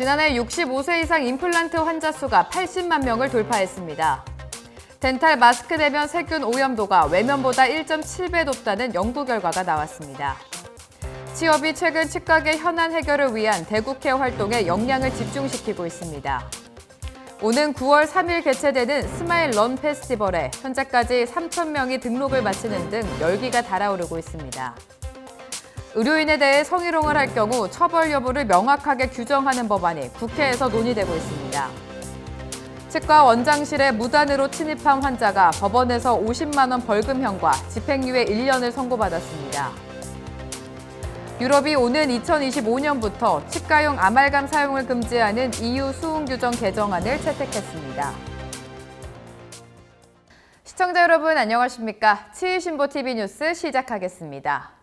지난해 65세 이상 임플란트 환자 수가 80만 명을 돌파했습니다. 덴탈 마스크 내면 세균 오염도가 외면보다 1.7배 높다는 연구 결과가 나왔습니다. 취업이 최근 치과계 현안 해결을 위한 대국회 활동에 역량을 집중시키고 있습니다. 오는 9월 3일 개최되는 스마일 런 페스티벌에 현재까지 3,000명이 등록을 마치는 등 열기가 달아오르고 있습니다. 의료인에 대해 성희롱을 할 경우 처벌 여부를 명확하게 규정하는 법안이 국회에서 논의되고 있습니다. 치과 원장실에 무단으로 침입한 환자가 법원에서 50만 원 벌금형과 집행유예 1년을 선고받았습니다. 유럽이 오는 2025년부터 치과용 아말감 사용을 금지하는 EU 수응 규정 개정안을 채택했습니다. 시청자 여러분 안녕하십니까? 치의신보TV 뉴스 시작하겠습니다.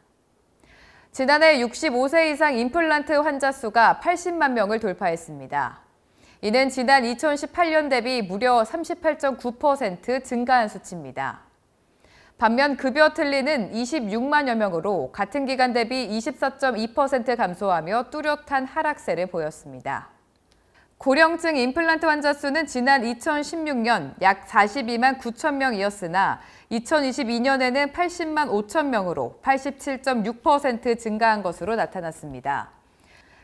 지난해 65세 이상 임플란트 환자 수가 80만 명을 돌파했습니다. 이는 지난 2018년 대비 무려 38.9% 증가한 수치입니다. 반면 급여 틀리는 26만여 명으로 같은 기간 대비 24.2% 감소하며 뚜렷한 하락세를 보였습니다. 고령층 임플란트 환자 수는 지난 2016년 약 42만 9천 명이었으나 2022년에는 80만 5천 명으로 87.6% 증가한 것으로 나타났습니다.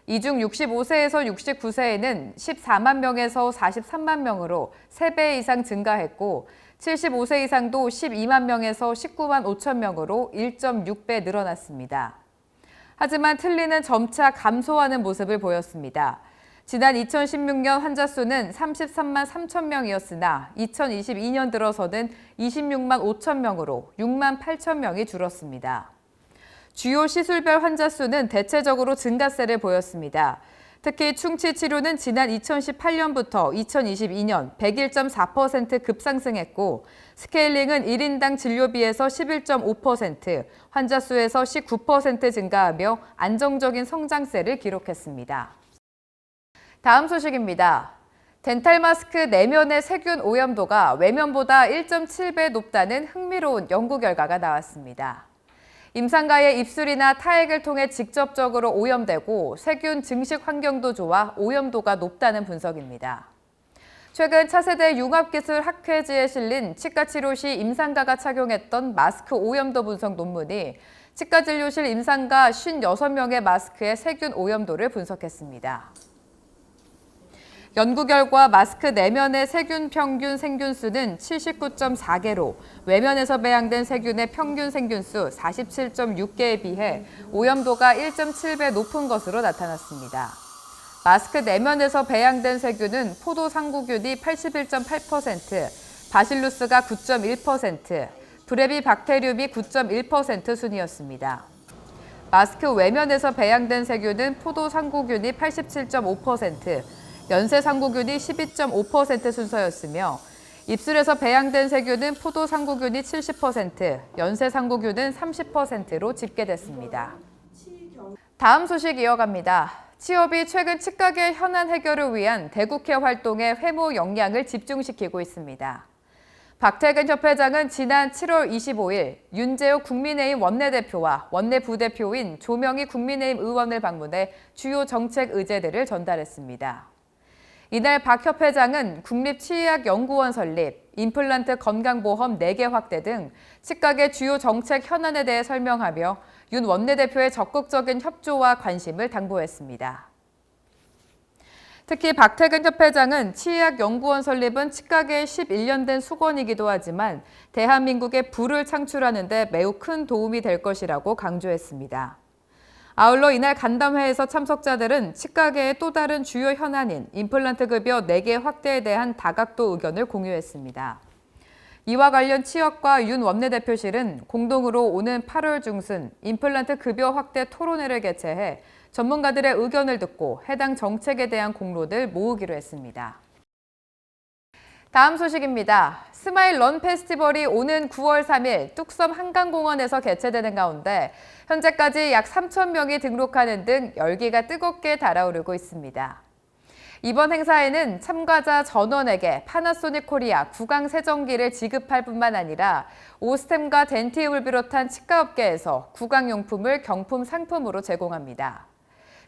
이 중 65세에서 69세에는 14만 명에서 43만 명으로 3배 이상 증가했고 75세 이상도 12만 명에서 19만 5천 명으로 1.6배 늘어났습니다. 하지만 틀니는 점차 감소하는 모습을 보였습니다. 지난 2016년 환자 수는 33만 3천 명이었으나 2022년 들어서는 26만 5천 명으로 6만 8천 명이 줄었습니다. 주요 시술별 환자 수는 대체적으로 증가세를 보였습니다. 특히 충치 치료는 지난 2018년부터 2022년 101.4% 급상승했고 스케일링은 1인당 진료비에서 11.5%, 환자 수에서 19% 증가하며 안정적인 성장세를 기록했습니다. 다음 소식입니다. 덴탈 마스크 내면의 세균 오염도가 외면보다 1.7배 높다는 흥미로운 연구 결과가 나왔습니다. 임상가의 입술이나 타액을 통해 직접적으로 오염되고 세균 증식 환경도 좋아 오염도가 높다는 분석입니다. 최근 차세대 융합기술학회지에 실린 치과치료 시 임상가가 착용했던 마스크 오염도 분석 논문이 치과진료실 임상가 56명의 마스크의 세균 오염도를 분석했습니다. 연구 결과 마스크 내면의 세균 평균 생균수는 79.4개로 외면에서 배양된 세균의 평균 생균수 47.6개에 비해 오염도가 1.7배 높은 것으로 나타났습니다. 마스크 내면에서 배양된 세균은 포도상구균이 81.8%, 바실루스가 9.1%, 브레비박테리움이 9.1% 순이었습니다. 마스크 외면에서 배양된 세균은 포도상구균이 87.5%, 연쇄상구균이 12.5% 순서였으며 입술에서 배양된 세균은 포도상구균이 70%, 연쇄상구균은 30%로 집계됐습니다. 다음 소식 이어갑니다. 취업이 최근 치과계 현안 해결을 위한 대국회 활동에 회모 역량을 집중시키고 있습니다. 박태근 협회장은 지난 7월 25일 윤재욱 국민의힘 원내대표와 원내부대표인 조명희 국민의힘 의원을 방문해 주요 정책 의제들을 전달했습니다. 이날 박 협회장은 국립치의학연구원 설립, 임플란트 건강보험 4개 확대 등 치과계 주요 정책 현안에 대해 설명하며 윤 원내대표의 적극적인 협조와 관심을 당부했습니다. 특히 박태근 협회장은 치의학연구원 설립은 치과계에 11년 된 수건이기도 하지만 대한민국의 부를 창출하는 데 매우 큰 도움이 될 것이라고 강조했습니다. 아울러 이날 간담회에서 참석자들은 치과계의 또 다른 주요 현안인 임플란트 급여 4개 확대에 대한 다각도 의견을 공유했습니다. 이와 관련 치역과 윤 원내대표실은 공동으로 오는 8월 중순 임플란트 급여 확대 토론회를 개최해 전문가들의 의견을 듣고 해당 정책에 대한 공로를 모으기로 했습니다. 다음 소식입니다. 스마일 런 페스티벌이 오는 9월 3일 뚝섬 한강공원에서 개최되는 가운데 현재까지 약 3,000명이 등록하는 등 열기가 뜨겁게 달아오르고 있습니다. 이번 행사에는 참가자 전원에게 파나소닉 코리아 구강 세정기를 지급할 뿐만 아니라 오스템과 덴티움을 비롯한 치과업계에서 구강용품을 경품 상품으로 제공합니다.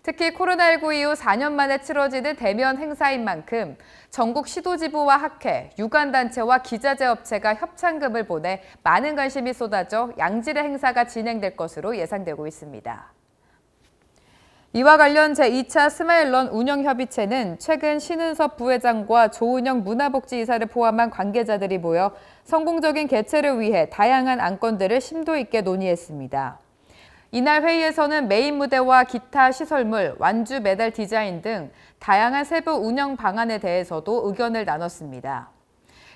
특히 코로나19 이후 4년 만에 치러지는 대면 행사인 만큼 전국 시도지부와 학회, 유관단체와 기자재 업체가 협찬금을 보내 많은 관심이 쏟아져 양질의 행사가 진행될 것으로 예상되고 있습니다. 이와 관련 제2차 스마일런 운영협의체는 최근 신은섭 부회장과 조은영 문화복지이사를 포함한 관계자들이 모여 성공적인 개최를 위해 다양한 안건들을 심도 있게 논의했습니다. 이날 회의에서는 메인 무대와 기타 시설물, 완주 메달 디자인 등 다양한 세부 운영 방안에 대해서도 의견을 나눴습니다.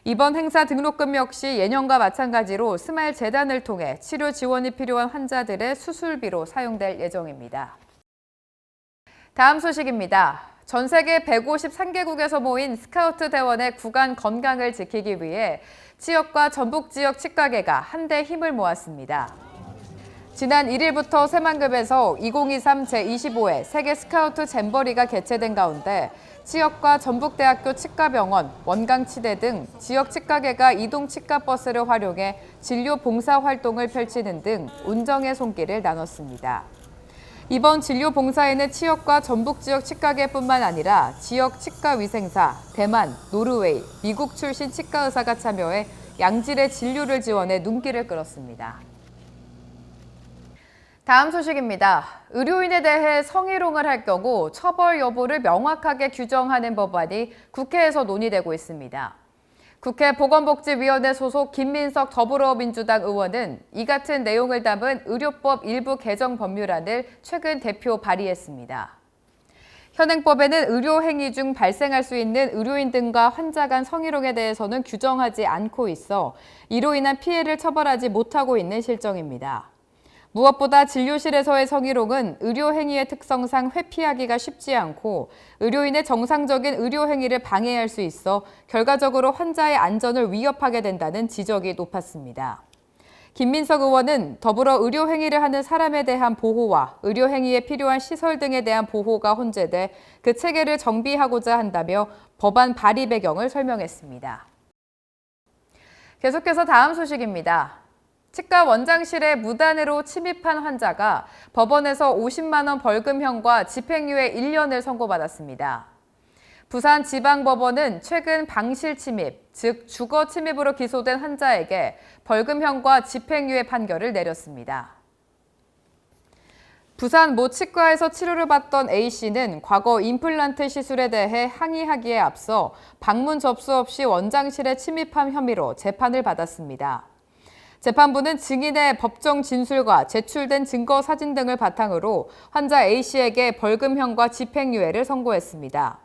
이번 행사 등록금 역시 예년과 마찬가지로 스마일 재단을 통해 치료 지원이 필요한 환자들의 수술비로 사용될 예정입니다. 다음 소식입니다. 전 세계 153개국에서 모인 스카우트 대원의 구간 건강을 지키기 위해 지역과 전북 지역 치과계가 한데 힘을 모았습니다. 지난 1일부터 새만금에서 2023 제25회 세계 스카우트 잼버리가 개최된 가운데 지역과 전북대학교 치과병원, 원광치대 등 지역 치과계가 이동 치과버스를 활용해 진료 봉사 활동을 펼치는 등 운정의 손길을 나눴습니다. 이번 진료 봉사에는 지역과 전북 지역 치과계뿐만 아니라 지역 치과위생사, 대만, 노르웨이, 미국 출신 치과의사가 참여해 양질의 진료를 지원해 눈길을 끌었습니다. 다음 소식입니다. 의료인에 대해 성희롱을 할 경우 처벌 여부를 명확하게 규정하는 법안이 국회에서 논의되고 있습니다. 국회 보건복지위원회 소속 김민석 더불어민주당 의원은 이 같은 내용을 담은 의료법 일부 개정 법률안을 최근 대표 발의했습니다. 현행법에는 의료행위 중 발생할 수 있는 의료인 등과 환자 간 성희롱에 대해서는 규정하지 않고 있어 이로 인한 피해를 처벌하지 못하고 있는 실정입니다. 무엇보다 진료실에서의 성희롱은 의료행위의 특성상 회피하기가 쉽지 않고 의료인의 정상적인 의료행위를 방해할 수 있어 결과적으로 환자의 안전을 위협하게 된다는 지적이 높았습니다. 김민석 의원은 더불어 의료행위를 하는 사람에 대한 보호와 의료행위에 필요한 시설 등에 대한 보호가 혼재돼 그 체계를 정비하고자 한다며 법안 발의 배경을 설명했습니다. 계속해서 다음 소식입니다. 치과 원장실에 무단으로 침입한 환자가 법원에서 50만 원 벌금형과 집행유예 1년을 선고받았습니다. 부산지방법원은 최근 방실 침입, 즉 주거 침입으로 기소된 환자에게 벌금형과 집행유예 판결을 내렸습니다. 부산 모 치과에서 치료를 받던 A씨는 과거 임플란트 시술에 대해 항의하기에 앞서 방문 접수 없이 원장실에 침입한 혐의로 재판을 받았습니다. 재판부는 증인의 법정 진술과 제출된 증거 사진 등을 바탕으로 환자 A씨에게 벌금형과 집행유예를 선고했습니다.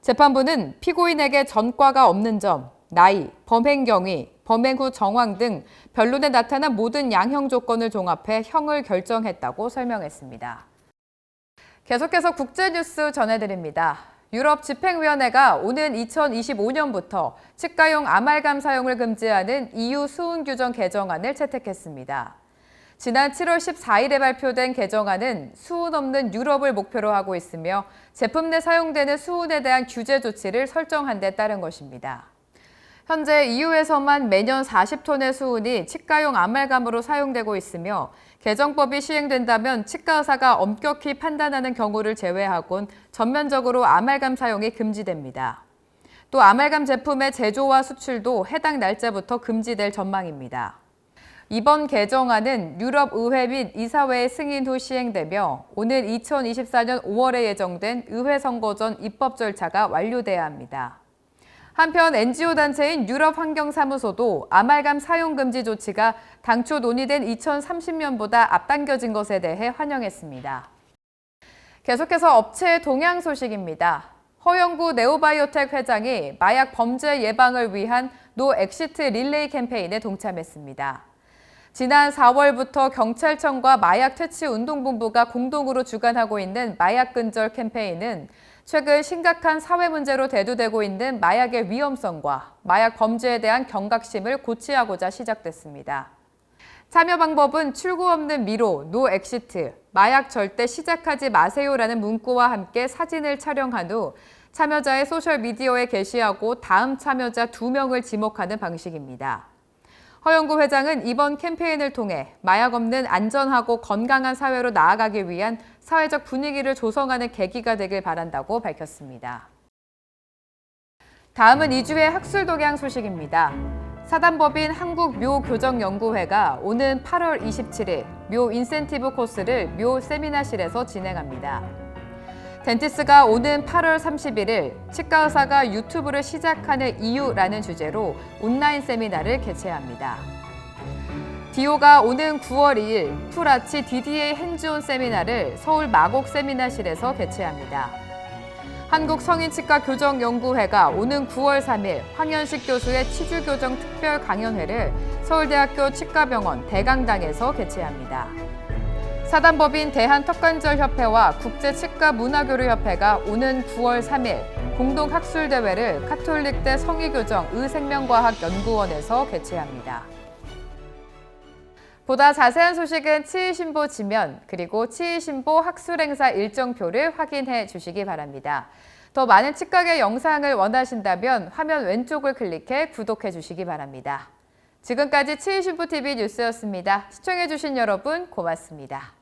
재판부는 피고인에게 전과가 없는 점, 나이, 범행 경위, 범행 후 정황 등 변론에 나타난 모든 양형 조건을 종합해 형을 결정했다고 설명했습니다. 계속해서 국제뉴스 전해드립니다. 유럽 집행위원회가 오는 2025년부터 치과용 아말감 사용을 금지하는 EU 수은 규정 개정안을 채택했습니다. 지난 7월 14일에 발표된 개정안은 수은 없는 유럽을 목표로 하고 있으며 제품 내 사용되는 수은에 대한 규제 조치를 설정한 데 따른 것입니다. 현재 EU에서만 매년 40톤의 수은이 치과용 아말감으로 사용되고 있으며 개정법이 시행된다면 치과의사가 엄격히 판단하는 경우를 제외하곤 전면적으로 아말감 사용이 금지됩니다. 또 아말감 제품의 제조와 수출도 해당 날짜부터 금지될 전망입니다. 이번 개정안은 유럽의회 및 이사회의 승인 후 시행되며 오늘 2024년 5월에 예정된 의회 선거 전 입법 절차가 완료돼야 합니다. 한편 NGO 단체인 유럽환경사무소도 아말감 사용 금지 조치가 당초 논의된 2030년보다 앞당겨진 것에 대해 환영했습니다. 계속해서 업체 동향 소식입니다. 허영구 네오바이오텍 회장이 마약 범죄 예방을 위한 노 엑시트 릴레이 캠페인에 동참했습니다. 지난 4월부터 경찰청과 마약퇴치운동본부가 공동으로 주관하고 있는 마약 근절 캠페인은 최근 심각한 사회 문제로 대두되고 있는 마약의 위험성과 마약 범죄에 대한 경각심을 고취하고자 시작됐습니다. 참여 방법은 출구 없는 미로, 노 엑시트, 마약 절대 시작하지 마세요라는 문구와 함께 사진을 촬영한 후 참여자의 소셜미디어에 게시하고 다음 참여자 2명을 지목하는 방식입니다. 허영구 회장은 이번 캠페인을 통해 마약 없는 안전하고 건강한 사회로 나아가기 위한 사회적 분위기를 조성하는 계기가 되길 바란다고 밝혔습니다. 다음은 2주의 학술 독양 소식입니다. 사단법인 한국묘교정연구회가 오는 8월 27일 묘 인센티브 코스를 묘 세미나실에서 진행합니다. 덴티스가 오는 8월 31일 치과 의사가 유튜브를 시작하는 이유라는 주제로 온라인 세미나를 개최합니다. 디오가 오는 9월 2일 풀아치 DDA 핸즈온 세미나를 서울 마곡 세미나실에서 개최합니다. 한국성인치과교정연구회가 오는 9월 3일 황현식 교수의 치주교정 특별 강연회를 서울대학교 치과병원 대강당에서 개최합니다. 사단법인 대한턱관절협회와 국제치과문화교류협회가 오는 9월 3일 공동학술대회를 카톨릭대 성의교정 의생명과학연구원에서 개최합니다. 보다 자세한 소식은 치의신보 지면 그리고 치의신보 학술행사 일정표를 확인해 주시기 바랍니다. 더 많은 치과계 영상을 원하신다면 화면 왼쪽을 클릭해 구독해 주시기 바랍니다. 지금까지 치의신보TV 뉴스였습니다. 시청해 주신 여러분 고맙습니다.